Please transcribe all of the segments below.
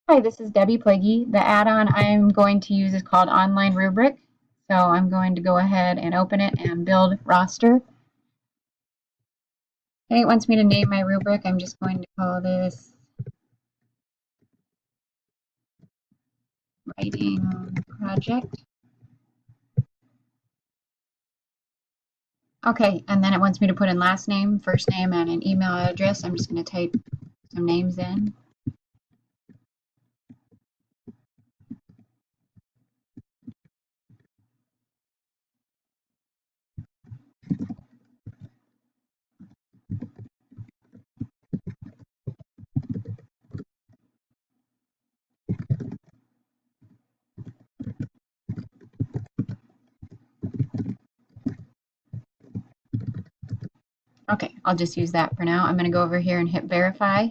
Hi, this is Debbie Plagy. The add-on I'm going to use is called Online Rubric. So I'm going to go ahead and open it and build roster. Okay, it wants me to name my rubric. I'm just going to call this Writing Project. Okay, and then it wants me to put in last name, first name, and an email address. I'm just going to type some names in. Okay, I'll just use that for now. I'm going to go over here and hit verify.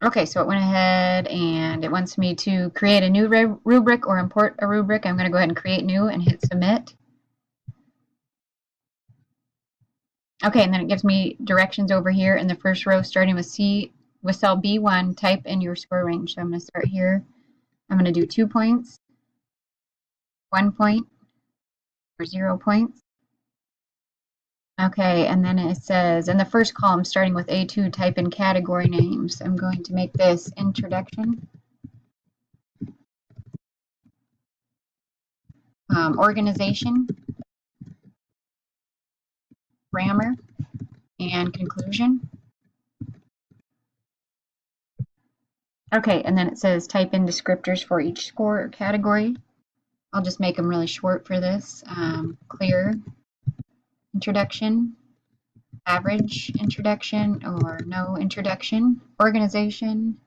Okay, so it went ahead and it wants me to create a new rubric or import a rubric. I'm going to go ahead and create new and hit submit. Okay, and then it gives me directions over here in the first row, starting with cell B1, type in your score range. So I'm going to start here. I'm going to do 2 points, 1 point, or 0 points. Okay, and then it says in the first column, starting with A2, type in category names. I'm going to make this introduction, organization, grammar, and conclusion. Okay, and then it says type in descriptors for each score or category. I'll just make them really short for this. Clear, introduction, average introduction or no introduction, organization,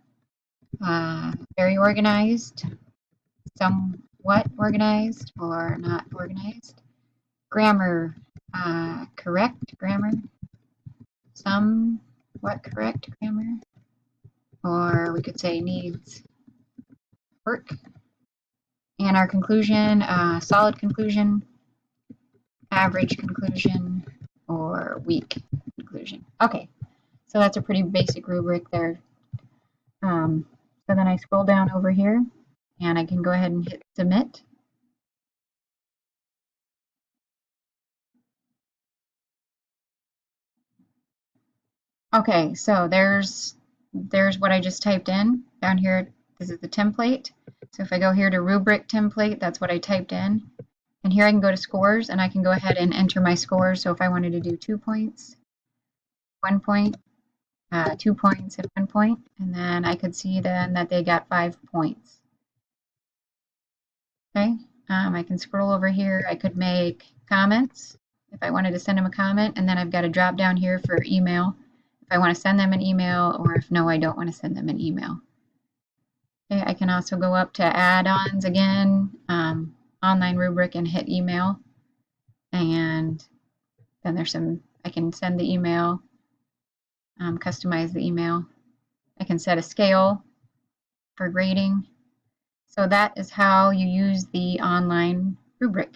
very organized, somewhat organized or not organized, grammar, correct grammar, somewhat correct grammar, or we could say needs work, and our conclusion, solid conclusion, average conclusion, or weak conclusion. Okay, so that's a pretty basic rubric there. So then I scroll down over here and I can go ahead and hit submit. Okay, so there's what I just typed in down here. This is the template. So if I go here to rubric template, that's what I typed in. And here I can go to scores and I can go ahead and enter my scores. So if I wanted to do 2 points, 1 point, 2 points, and 1 point, and then I could see then that they got 5 points. Okay, I can scroll over here. I could make comments if I wanted to send them a comment, and then I've got a drop down here for email if I want to send them an email, or if no, I don't want to send them an email. Okay, I can also go up to add-ons again, online rubric, and hit email, and then there's I can send the email, customize the email. I can set a scale for grading. So that is how you use the online rubric.